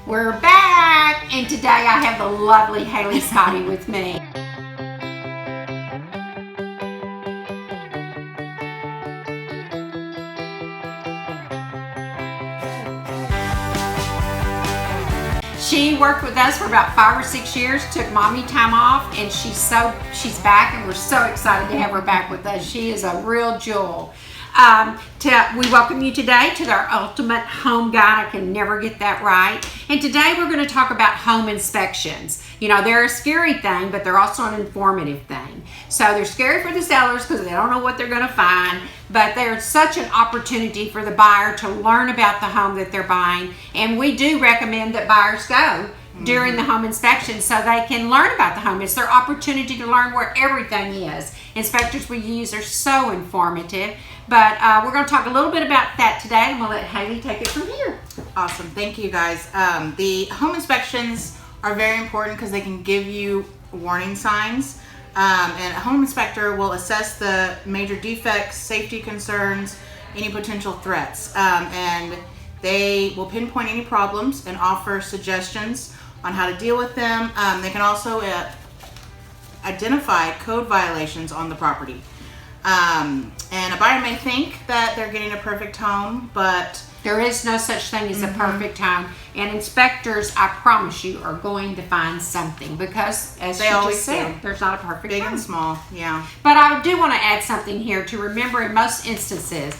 We're back, and today I have the lovely Hayley Scotti with me. She worked with us for about 5 or 6 years, took mommy time off, and she's back, and we're so excited to have her back with us. She is a real jewel. We welcome you today to our ultimate home guide. I can never get that right. And today we're going to talk about home inspections. You know, they're a scary thing, but they're also an informative thing. So they're scary for the sellers because they don't know what they're going to find, but they're such an opportunity for the buyer to learn about the home that they're buying. And we do recommend that buyers go during the home inspection so they can learn about the home. It's their opportunity to learn where everything is. Inspectors we use are so informative, but we're going to talk a little bit about that today, and we'll let Hayley take it from here. Awesome. Thank you, guys. The home inspections are very important because they can give you warning signs, and a home inspector will assess the major defects, safety concerns, any potential threats, and they will pinpoint any problems and offer suggestions on how to deal with them. They can also identify code violations on the property. And a buyer may think that they're getting a perfect home, but there is no such thing as a perfect home. And inspectors, I promise you, are going to find something because, as they always said, do. There's not a perfect Big home. and small, yeah. But I do want to add something here to remember in most instances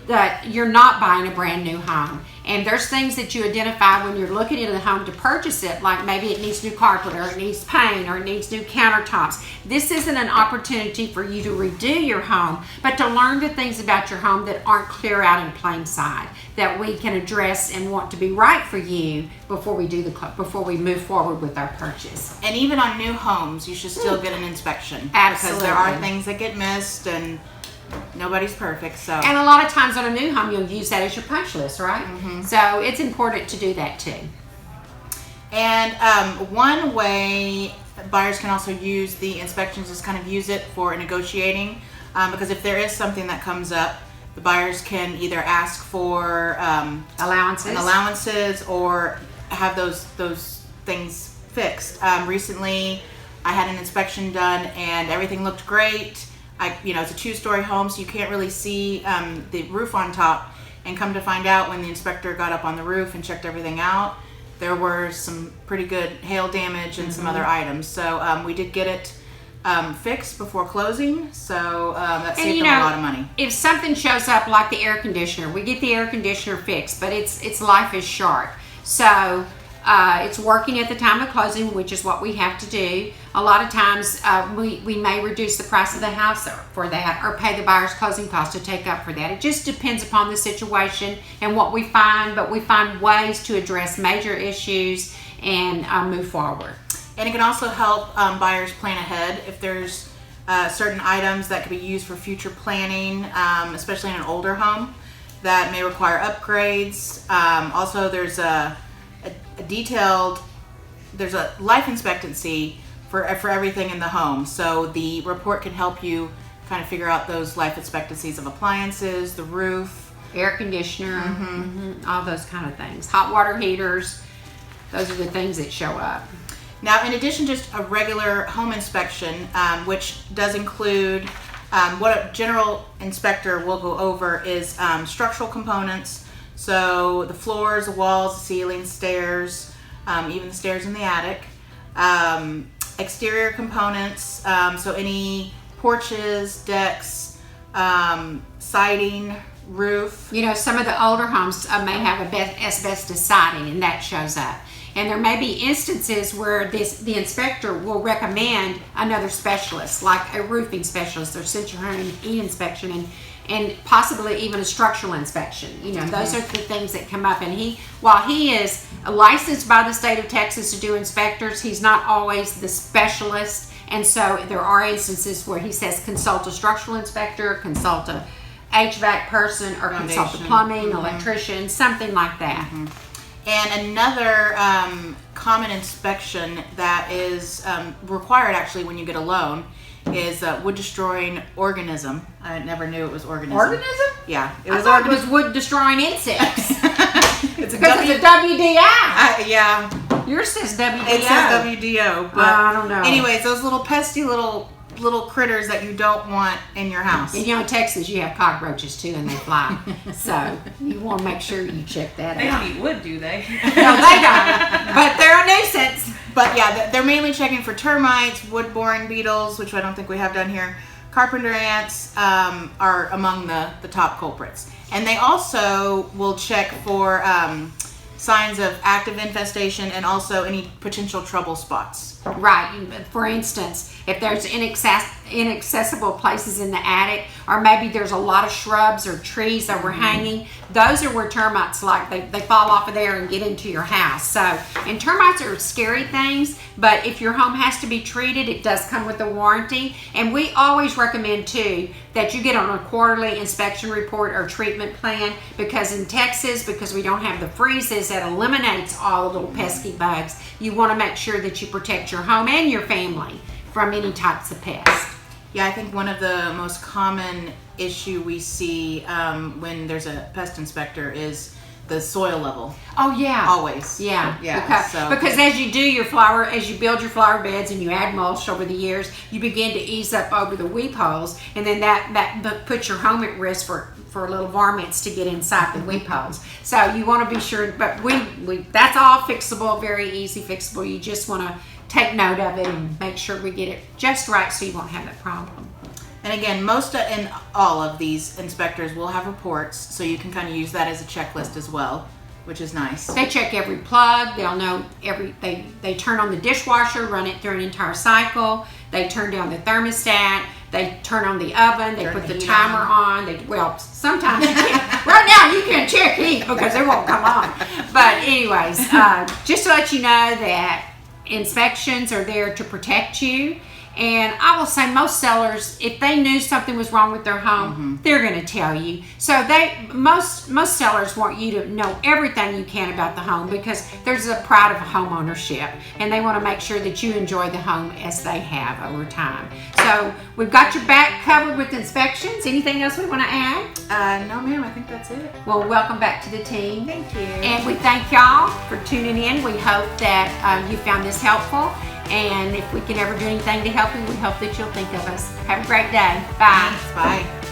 that you're not buying a brand new home. And there's things that you identify when you're looking at a home to purchase it, like maybe it needs new carpet, or it needs paint, or it needs new countertops. This isn't an opportunity for you to redo your home, but to learn the things about your home that aren't clear out in plain sight, that we can address and want to be right for you before we move forward with our purchase. And even on new homes, you should still get an inspection. Absolutely. Because there are things that get missed, and nobody's perfect. So, and a lot of times on a new home, you'll use that as your punch list, right? So it's important to do that too. And one way buyers can also use the inspections is kind of use it for negotiating, because if there is something that comes up, the buyers can either ask for allowances or have those things fixed. Recently, I had an inspection done and everything looked great. It's a 2-story home, so you can't really see the roof on top. And come to find out, when the inspector got up on the roof and checked everything out, there were some pretty good hail damage and some other items. So we did get it fixed before closing, so that saved them a lot of money. If something shows up like the air conditioner, we get the air conditioner fixed, but its life is short. So it's working at the time of closing, which is what we have to do. A lot of times we may reduce the price of the house for that, or pay the buyer's closing costs to take up for that. It just depends upon the situation and what we find, but we find ways to address major issues and move forward. And it can also help buyers plan ahead if there's certain items that could be used for future planning, especially in an older home that may require upgrades. Also, there's a life expectancy for everything in the home, so the report can help you kind of figure out those life expectancies of appliances, the roof, air conditioner, all those kind of things, hot water heaters. Those are the things that show up. Now, in addition to just a regular home inspection, which does include what a general inspector will go over is structural components. So the floors, the walls, the ceilings, stairs, even the stairs in the attic. Exterior components, so any porches, decks, siding, roof. You know, some of the older homes may have asbestos siding, and that shows up. And there may be instances where the inspector will recommend another specialist, like a roofing specialist, or send you an inspection, and possibly even a structural inspection. You know, those are the things that come up. And while he is licensed by the state of Texas to do inspectors, he's not always the specialist. And so there are instances where he says consult a structural inspector, consult a HVAC person, or consult a plumbing, electrician, something like that. And another common inspection that is required actually when you get a loan is wood destroying organism. I never knew it was organism. Organism? Yeah, It was wood destroying insects. It's a Because it's a WDI. yeah. Yours says WDO. It says WDO, but I don't know. Anyways, those little pesky little critters that you don't want in your house. And in Texas, you have cockroaches too, and they fly. So you want to make sure you check that They out. don't eat wood, do they? No, they don't. But they're a nuisance. But yeah, they're mainly checking for termites, wood boring beetles, which I don't think we have done here. Carpenter ants are among the top culprits. And they also will check for signs of active infestation and also any potential trouble spots. Right. For instance, if there's inaccessible places in the attic, or maybe there's a lot of shrubs or trees overhanging, those are where termites they fall off of there and get into your house. So, and termites are scary things, but if your home has to be treated, it does come with a warranty. And we always recommend too that you get on a quarterly inspection report or treatment plan, because in Texas, because we don't have the freezes that eliminates all the little pesky bugs, you want to make sure that you protect your home and your family from any types of pests. Yeah, I think one of the most common issue we see when there's a pest inspector is the soil level. Oh yeah, Always. Yeah, Yeah. because as you do your flower, as you build your flower beds and you add mulch over the years, you begin to ease up over the weep holes, and then that puts your home at risk for little varmints to get inside the weep holes. So you want to be sure, but we that's all fixable, very easy fixable. You just want to take note of it and make sure we get it just right so you won't have that problem. And again, and all of these inspectors will have reports, so you can kind of use that as a checklist as well, which is nice. They check every plug. They'll know they turn on the dishwasher, run it through an entire cycle. They turn down the thermostat. They turn on the oven. They put the timer on. Sometimes you can't. Right now you can check heat because it won't come on. But anyways, just to let you know that inspections are there to protect you. And I will say most sellers, if they knew something was wrong with their home, they're going to tell you. So most sellers want you to know everything you can about the home, because there's a pride of home ownership, and they want to make sure that you enjoy the home as they have over time. So we've got your back covered with inspections. Anything else we want to add? No, ma'am. I think that's it. Well, welcome back to the team. Thank you. And we thank y'all for tuning in. We hope that you found this helpful. And if we can ever do anything to help you, we hope that you'll think of us. Have a great day. Bye. Thanks. Bye.